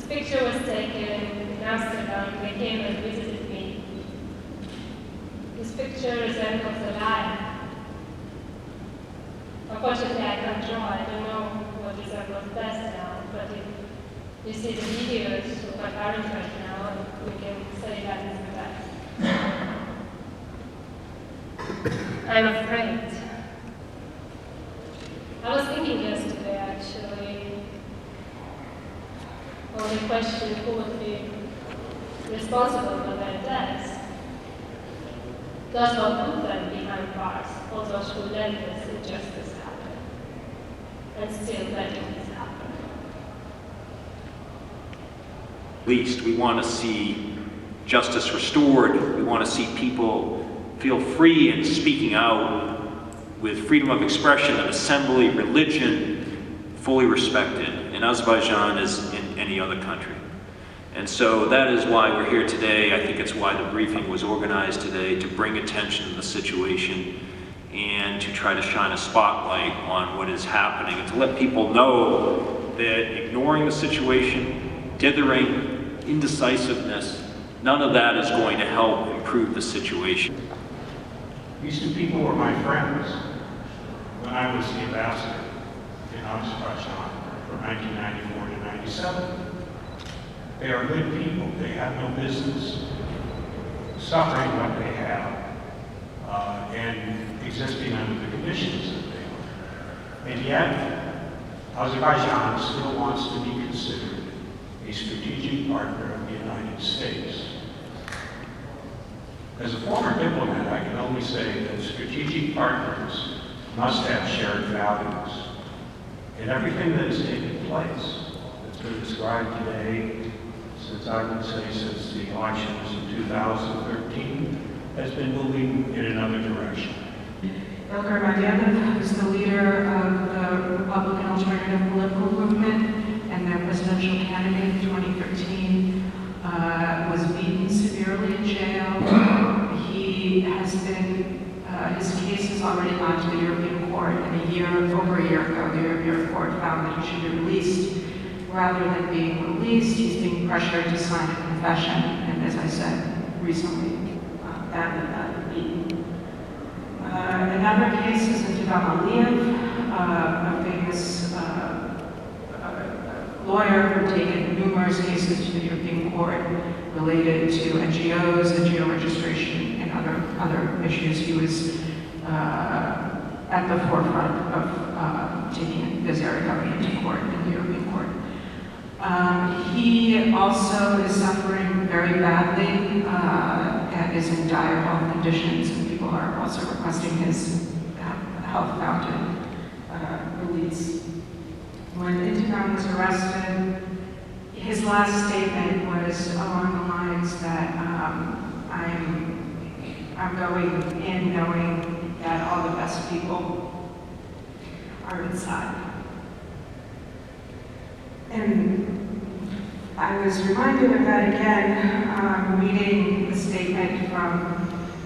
This picture was taken in Amsterdam. They came and visited me. This picture resembles a lion. Unfortunately, I can't draw. I don't know what resembles best now, but if you see the videos of what happens right now, we can say that is the best. I'm afraid. I was thinking yesterday, actually, on the question who would be responsible for their deaths. Those who put them behind bars, or those who let this injustice happen, and still letting this happen. At least we want to see justice restored. We want to see people feel free in speaking out with freedom of expression and assembly, religion, fully respected in Azerbaijan as in any other country. And so that is why we're here today. I think it's why the briefing was organized today, to bring attention to the situation and to try to shine a spotlight on what is happening and to let people know that ignoring the situation, dithering, indecisiveness, none of that is going to help improve the situation. These two people were my friends when I was the ambassador in Azerbaijan from 1994 to 97. They are good people. They have no business suffering what they have and existing under the conditions that they are. And yet, Azerbaijan still wants to be considered a strategic partner of the United States. As a former diplomat, I can only say that strategic partners must have shared values. And everything that has taken place that's been described today, since I would say since the elections in 2013, has been moving in another direction. Ilgar Madiev is the leader of the Republican Alternative Political Movement and their presidential candidate in 2013, was beaten severely in jail. He has been, his case has already gone to the European Court, and over a year ago, the European Court found that he should be released. Rather than being released, he's being pressured to sign a confession, and as I said, recently, badly beaten. Another case is Dinara Yunus, a famous lawyer who had taken numerous cases to the European Court related to NGOs, NGO registration, and other issues. He was at the forefront of taking this area into court in the European Court. He also is suffering very badly and is in dire health conditions, and people are also requesting his health fountain release. When Intigram was arrested, his last statement was along the lines that I'm going in knowing that all the best people are inside. And I was reminded of that again, reading the statement from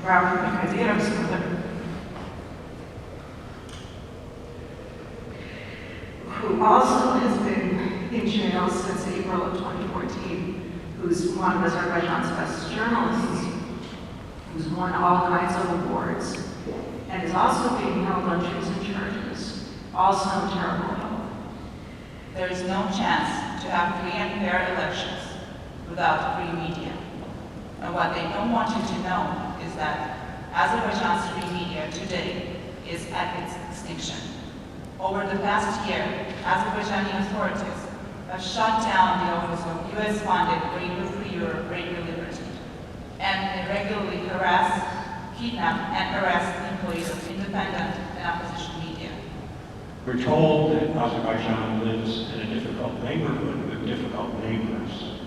Ralph Kadir's mother, who also has been in jail since April of 2014, who's one of Azerbaijan's best journalists, who's won all kinds of awards, and is also being held on treason charges, also in terrible health. There is no chance to have free and fair elections without free media. And what they don't want you to know is that Azerbaijan's free media today is at its extinction. Over the past year, Azerbaijani authorities have shut down the office of US-funded Radio Free Europe, Radio Liberty, and they regularly harass, kidnap, and arrest employees of independent and opposition media. We're told that Azerbaijan lives in a difficult neighborhood with difficult neighbors,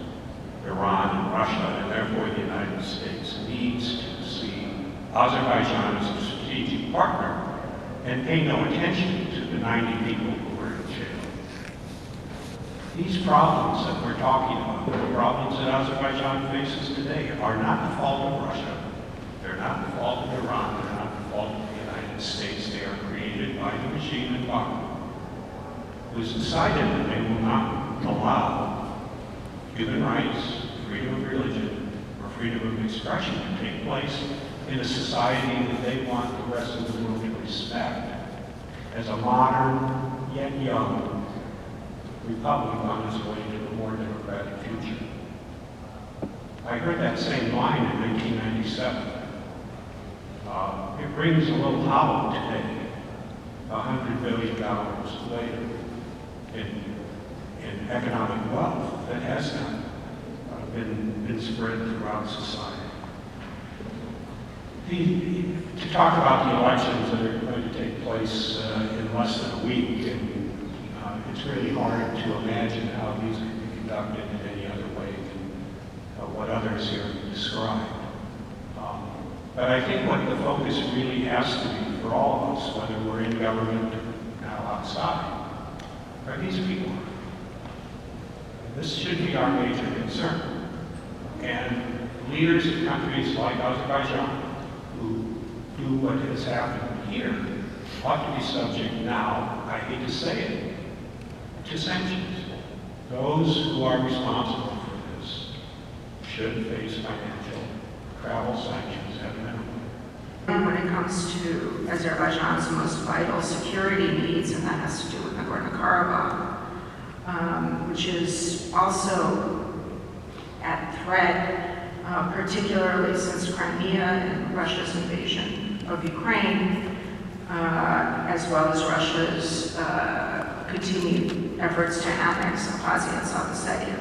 Iran and Russia, and therefore the United States needs to see Azerbaijan as a strategic partner and pay no attention to the 90 people who were in jail. These problems that we're talking about, the problems that Azerbaijan faces today, are not the fault of Russia. They're not the fault of Iran. They're not the fault of the United States. They are created by the regime in Baku, who has decided that they will not allow human rights, freedom of religion, or freedom of expression to take place in a society that they want the rest of the world to respect as a modern, yet young republic on its way to a more democratic future. I heard that same line in 1997. It rings a little hollow today, $100 billion later, in economic wealth that has not been spread throughout society. To talk about the elections that are going to take place in less than a week, and it's really hard to imagine how these could be conducted in any other way than what others here described. But I think what the focus really has to be for all of us, whether we're in government or now outside, are these people. This should be our major concern. And leaders of countries like Azerbaijan, who do what has happened here, ought to be subject now, I hate to say it, to sanctions. Those who are responsible for this should face financial travel sanctions at minimum. And when it comes to Azerbaijan's most vital security needs, and that has to do with Nagorno-Karabakh, which is also at threat, particularly since Crimea and Russia's invasion of Ukraine, as well as Russia's continued efforts to annex Abkhazia and South Ossetia.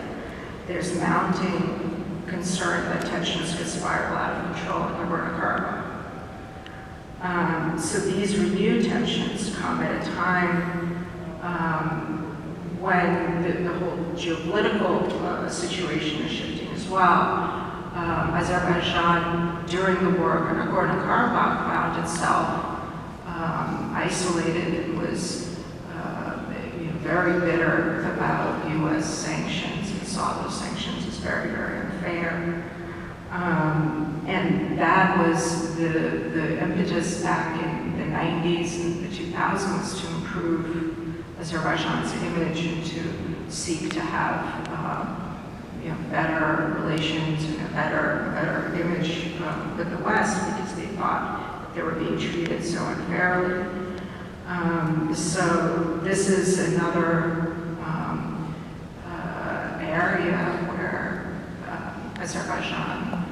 There's mounting concern that tensions could spiral out of control in Nagorno-Karabakh. So these renewed tensions come at a time when the whole geopolitical situation is shifting as well. Azerbaijan, during the war in Nagorno-Karabakh, found itself isolated and was very bitter about U.S. sanctions and saw those sanctions as very, very unfair. And that was the impetus back in the 90s and the 2000s to improve Azerbaijan's image and to seek to have better relations and a better image with the West, because they thought that they were being treated so unfairly. So this is another area where Azerbaijan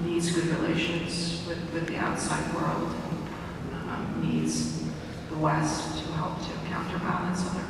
needs good relations with the outside world, needs the West to help to counterbalance other